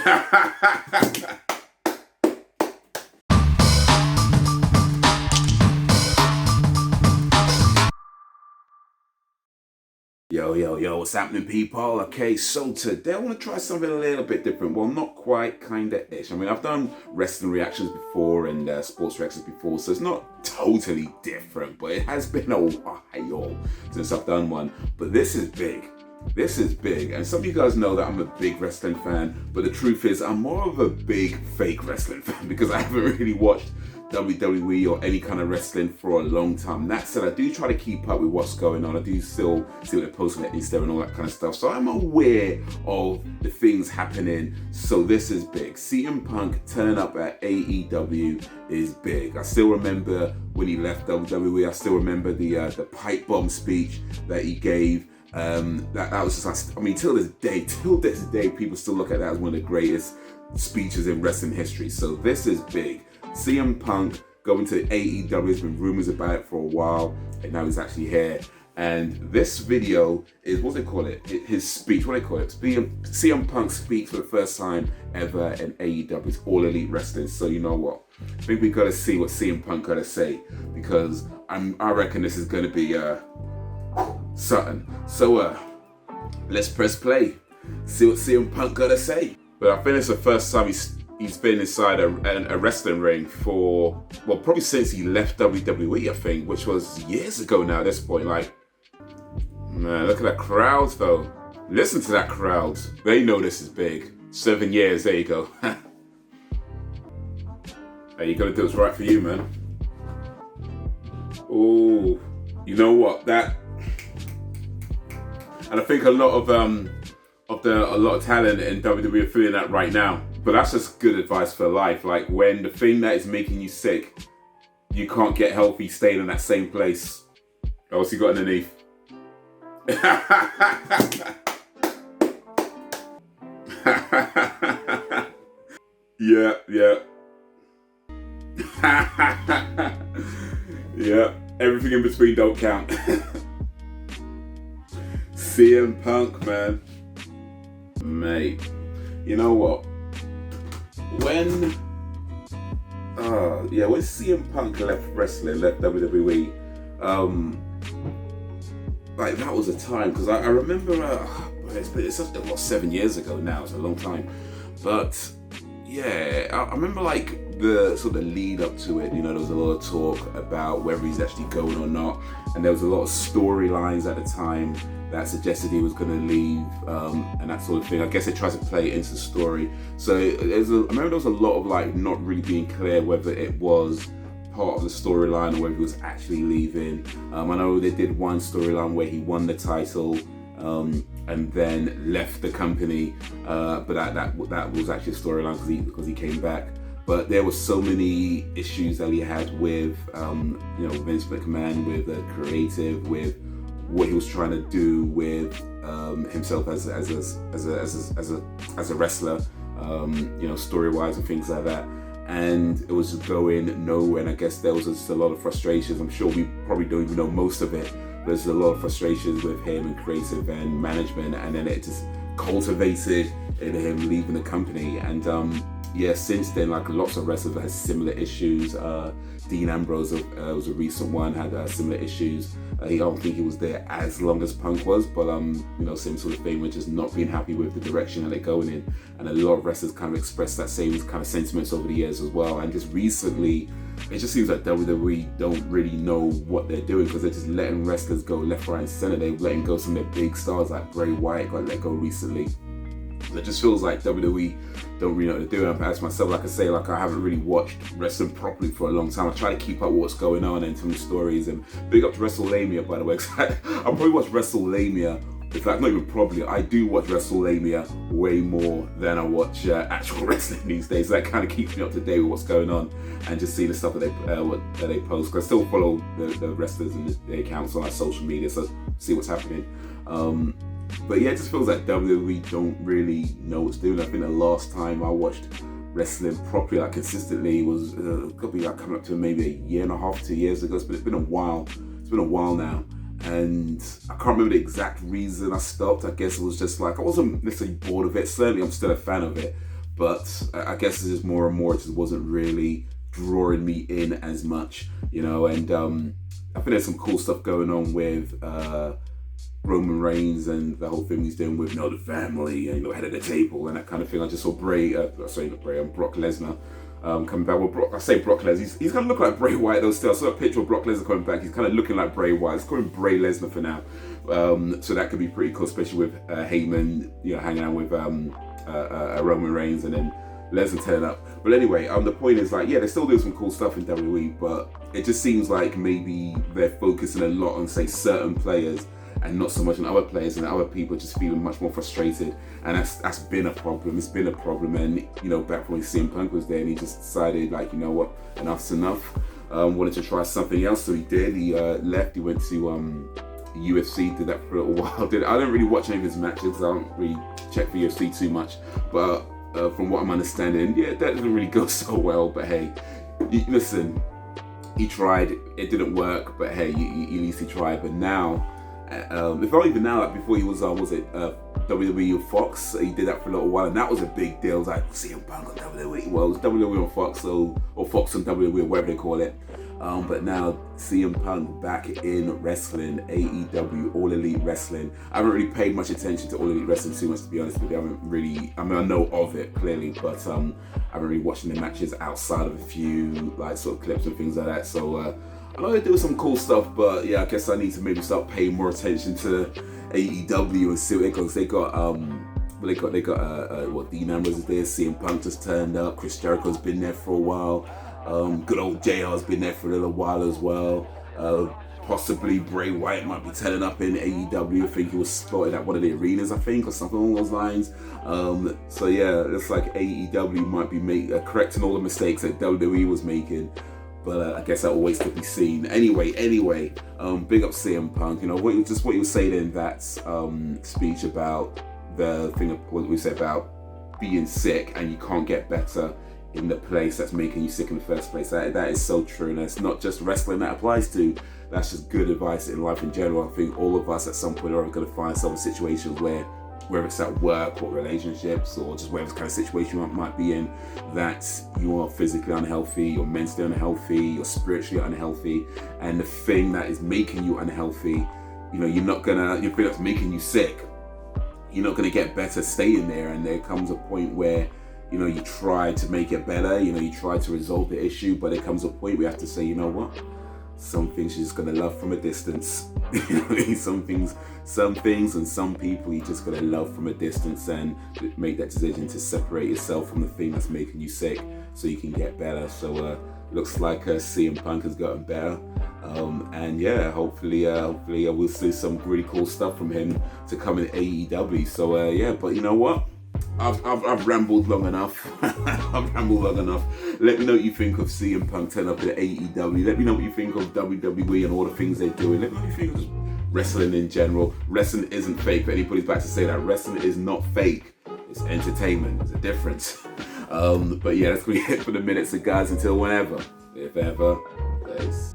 Yo, what's happening, people? Okay, so today I want to try something a little bit different. Well, not quite, kinda-ish. I mean, I've done wrestling reactions before and sports reactions before, so it's not totally different, but it has been a while since I've done one. But this is big. This is big, and some of you guys know that I'm a big wrestling fan, but the truth is I'm more of a big fake wrestling fan because I haven't really watched WWE or any kind of wrestling for a long time. That said, I do try to keep up with what's going on. I do still see what they're posting at Instagram and all that kind of stuff. So I'm aware of the things happening. So this is big. CM Punk turning up at AEW is big. I still remember when he left WWE. I still remember the pipe bomb speech that he gave. That was just, I mean, till this day, people still look at that as one of the greatest speeches in wrestling history. So this is big. CM Punk going to AEW, has been rumors about it for a while, and now he's actually here. And this video is, what do they call it? His speech, what do they call it? CM Punk speaks for the first time ever in AEW. It's All Elite Wrestling. So you know what? I think we gotta see what CM Punk gotta say, because I reckon this is gonna be something. So let's press play. See what CM Punk gotta say. But I think it's the first time he's been inside a wrestling ring for, well, probably since he left WWE, I think, which was years ago now at this point. Like, man, look at that crowd, though. Listen to that crowd. They know this is big. 7 years, there you go. Hey, you gotta do what's right for you, man. Ooh, you know what? That, and I think a lot of talent in WWE are feeling that right now. But that's just good advice for life. Like, when the thing that is making you sick, you can't get healthy staying in that same place. Oh, what's he got underneath? Yeah. Yeah, everything in between don't count. CM Punk, man. Mate, you know what? When CM Punk left wrestling, left WWE, like, that was a time, because I remember, it's 7 years ago now, it's a long time, but yeah, I remember like the sort of lead up to it. You know, there was a lot of talk about whether he's actually going or not, and there was a lot of storylines at the time that suggested he was going to leave, and that sort of thing. I guess they tried to play it into the story. So I remember there was a lot of like not really being clear whether it was part of the storyline or whether he was actually leaving. I know they did one storyline where he won the title and then left the company, but that was actually a storyline because he came back. But there were so many issues that he had with Vince McMahon, with the creative, with what he was trying to do with himself as a wrestler, story-wise and things like that. And it was just going nowhere, and I guess there was just a lot of frustrations. I'm sure we probably don't even know most of it. There's a lot of frustrations with him and creative and management, and then it just cultivated into him leaving the company. And since then, like, lots of wrestlers had similar issues. Dean Ambrose was a recent one, had similar issues. I don't think he was there as long as Punk was, but same sort of thing, with just not being happy with the direction that they're going in. And a lot of wrestlers kind of expressed that same kind of sentiments over the years as well. And just recently, it just seems like WWE don't really know what they're doing, because they're just letting wrestlers go left, right, and center. They're letting go some of their big stars, like Bray Wyatt got let go recently. It just feels like WWE don't really know what they're doing. As myself, like I say, like, I haven't really watched wrestling properly for a long time. I try to keep up with what's going on and some stories. And big up to WrestleMania, by the way. I probably watch WrestleMania. In fact, not even probably. I do watch WrestleMania way more than I watch actual wrestling these days. So that kind of keeps me up to date with what's going on and just see the stuff that they post. Because I still follow the wrestlers and their accounts on like social media, so see what's happening. But yeah, it just feels like WWE don't really know what's doing. I think the last time I watched wrestling properly, like consistently, was could be like coming up to maybe a year and a half, 2 years ago. But it's been a while. It's been a while now, and I can't remember the exact reason I stopped. I guess it was just like I wasn't necessarily bored of it. Certainly, I'm still a fan of it, but I guess this is more and more. It just wasn't really drawing me in as much, and I think there's some cool stuff going on with Roman Reigns and the whole thing he's doing with the family and head of the table and that kind of thing. I just saw Brock Lesnar coming back. Well, Brock Lesnar, he's gonna look like Bray Wyatt though. Still, I saw a picture of Brock Lesnar coming back. He's kind of looking like Bray Wyatt. Let's call him Bray Lesnar for now. So that could be pretty cool, especially with Heyman, hanging out with Roman Reigns and then Lesnar turning up. But anyway, the point is they're still doing some cool stuff in WWE, but it just seems like maybe they're focusing a lot on say certain players and not so much on other players, and other people just feeling much more frustrated, and that's been a problem. It's been a problem, and back when CM Punk was there, and he just decided what, enough's enough. Wanted to try something else, so he did. He left. He went to UFC, did that for a little while. I don't really watch any of his matches. I don't really check for UFC too much, but from what I'm understanding, that doesn't really go so well. But hey, listen, he tried. It didn't work, but hey, at least he tried. But now. If not even now, before he was WWE or Fox, he did that for a little while, and that was a big deal. It was like CM Punk on WWE. Well, it was WWE on Fox, or Fox on WWE, or whatever they call it. But now CM Punk back in wrestling, AEW, All Elite Wrestling. I haven't really paid much attention to All Elite Wrestling too much, to be honest with you. I know of it clearly, but I haven't really watched the matches outside of a few sort of clips and things like that. So. I know they're doing some cool stuff, but yeah, I guess I need to maybe start paying more attention to AEW and see what they got. They got Dean Ambrose is there, CM Punk just turned up, Chris Jericho's been there for a while, good old JR's been there for a little while as well. Possibly Bray Wyatt might be turning up in AEW. I think he was spotted at one of the arenas, or something along those lines. So yeah, it's like AEW might be correcting all the mistakes that WWE was making. But I guess that always to be seen. Anyway, big up CM Punk. What you were saying in that speech about the thing, what we said about being sick and you can't get better in the place that's making you sick in the first place. That is so true, and it's not just wrestling that applies to. That's just good advice in life in general. I think all of us at some point are going to find ourselves in situations where, whether it's at work or relationships or just whatever kind of situation you might be in, that you are physically unhealthy or mentally unhealthy or spiritually unhealthy, and the thing that is making you unhealthy, you're not gonna, your thing that's making you sick, you're not gonna get better staying there. And there comes a point where you try to make it better, you try to resolve the issue, but there comes a point where you have to say, you know what, some things you're just gonna love from a distance. Some things and some people you just gonna love from a distance, and make that decision to separate yourself from the thing that's making you sick so you can get better. So looks like CM Punk has gotten better, and yeah, hopefully we'll see some really cool stuff from him to come in AEW. So yeah, but you know what, I've rambled long enough. Let me know what you think of CM Punk turning up at AEW. Let me know what you think of WWE and all the things they're doing. Let me know what you think of just wrestling in general. Wrestling isn't fake, but anybody's back to say that wrestling is not fake. It's entertainment. There's a difference. But yeah, that's gonna be it for the minute. So guys, until whenever, if ever, peace.